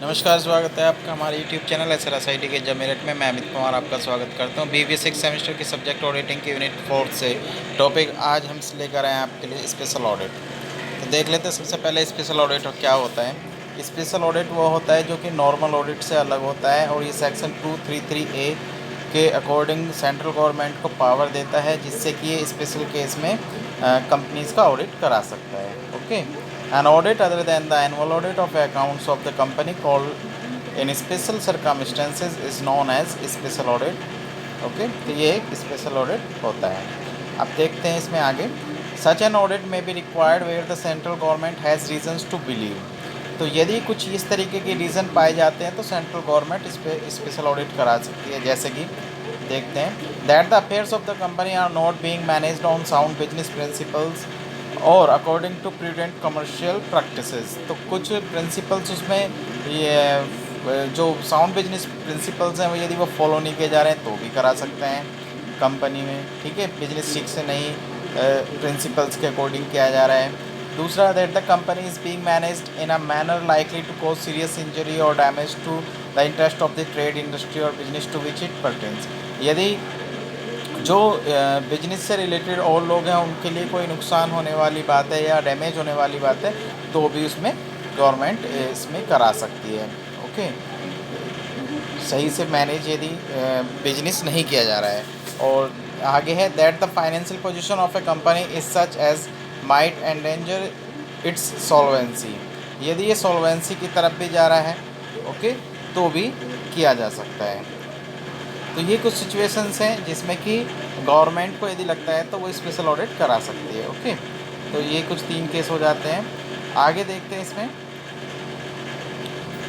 नमस्कार, स्वागत है आपका हमारे यूट्यूब चैनल एसआरएस आईटी के जब मेरठ में। मैं अमित कुमार आपका स्वागत करता हूं। बीबीए 6 सेमेस्टर के सब्जेक्ट ऑडिटिंग के यूनिट 4 से टॉपिक आज हम लेकर आए हैं आपके लिए स्पेशल ऑडिट। तो देख लेते हैं सबसे पहले स्पेशल ऑडिट और क्या होता है। स्पेशल ऑडिट वो होता है जो कि नॉर्मल ऑडिट से अलग होता है और ये सेक्शन 233A के अकॉर्डिंग सेंट्रल गवर्नमेंट को पावर देता है जिससे कि ये स्पेशल केस में कंपनीज़ का ऑडिट करा सकता है। Okay, an audit other than the annual audit of accounts of the company called in special circumstances is known as special audit। Okay, तो ये एक स्पेशल ऑडिट होता है। अब देखते हैं इसमें आगे। सच एन ऑडिट में be required where the central government has reasons to believe. तो यदि कुछ इस तरीके के रीज़न पाए जाते हैं तो सेंट्रल गवर्नमेंट इस पर स्पेशल ऑडिट करा सकती है। जैसे कि देखते हैं that the affairs of the company are not being managed on sound business principles और according to prudent commercial practices. तो कुछ प्रिंसिपल्स उसमें ये जो साउंड बिजनेस प्रिंसिपल्स हैं वो यदि वो फॉलो नहीं किए जा रहे हैं तो भी करा सकते हैं कंपनी में। ठीक है, बिजनेस ठीक से नहीं प्रिंसिपल्स के अकॉर्डिंग किया जा रहा है। दूसरा, that the company is being managed in a manner likely to cause serious injury और damage to the interest of the trade industry और business to which it pertains. यदि जो बिजनेस से रिलेटेड और लोग हैं उनके लिए कोई नुकसान होने वाली बात है या डैमेज होने वाली बात है तो भी उसमें गवर्नमेंट इसमें करा सकती है। ओके, सही से मैनेज यदि बिजनेस नहीं किया जा रहा है। और आगे है that the financial position of a company is such as might endanger its solvency. यदि ये सॉल्वेंसी की तरफ भी जा रहा है ओके तो भी किया जा सकता है। तो ये कुछ सिचुएशंस हैं जिसमें कि गवर्नमेंट को यदि लगता है तो वो स्पेशल ऑडिट करा सकती है। ओके, तो ये कुछ 3 केस हो जाते हैं। आगे देखते हैं इसमें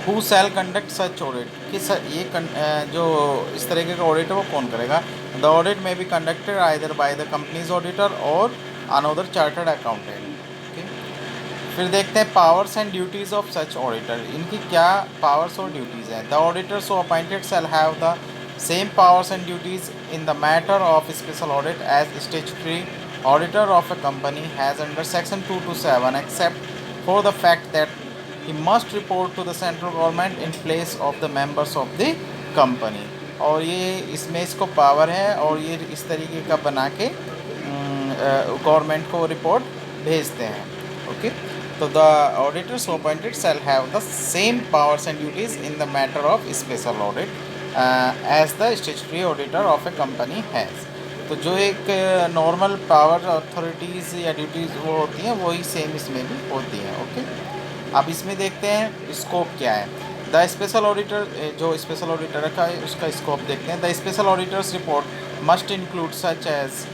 who shell conduct such audit कि जो इस तरीके का ऑडिट है वो कौन करेगा। द ऑडिट में be conducted either by the companies auditor और अनदर चार्टर्ड अकाउंटेंट। ओके, फिर देखते हैं powers and duties of such auditor. इनकी क्या पावर्स और ड्यूटीज़ हैं। The auditor so appointed shall have the same powers and duties in the matter of special audit as statutory auditor of a company has under section 227 except for the fact that he must report to the central government in place of the members of the company। और ये इसमें इसको power है और ये इस तरीके का बना के गवर्नमेंट को रिपोर्ट भेजते हैं। ओके, तो the auditors appointed shall have the same powers and duties in the matter of special audit as the statutory auditor of a company has. तो जो एक नॉर्मल पावर अथॉरिटीज़ या ड्यूटीज़ वो होती हैं वही सेम इसमें भी होती हैं। ओके, अब इसमें देखते हैं स्कोप क्या है। द स्पेशल ऑडिटर जो स्पेशल ऑडिटर का है उसका स्कोप देखते हैं। The special auditor's report must include such as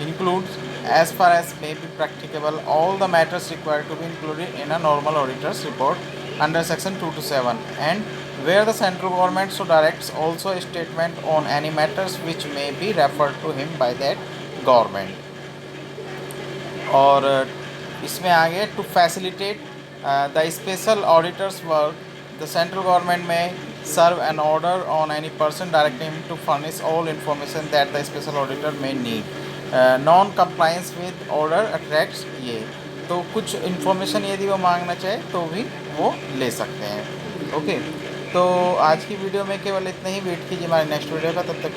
includes as far as may be practicable all the matters required to be included in a normal auditor's report under section 227 and where the central government so directs also a statement on any matters which may be referred to him by that government। और इसमें आगे to facilitate the special auditors work the central government may serve an order on any person directing him to furnish all information that the special auditor may need. Non compliance with order attracts ये। तो कुछ information यदि वो मांगना चाहे तो भी वो ले सकते हैं। ओके, तो आज की वीडियो में केवल इतना ही। वेट कीजिए हमारे नेक्स्ट वीडियो का, तब तक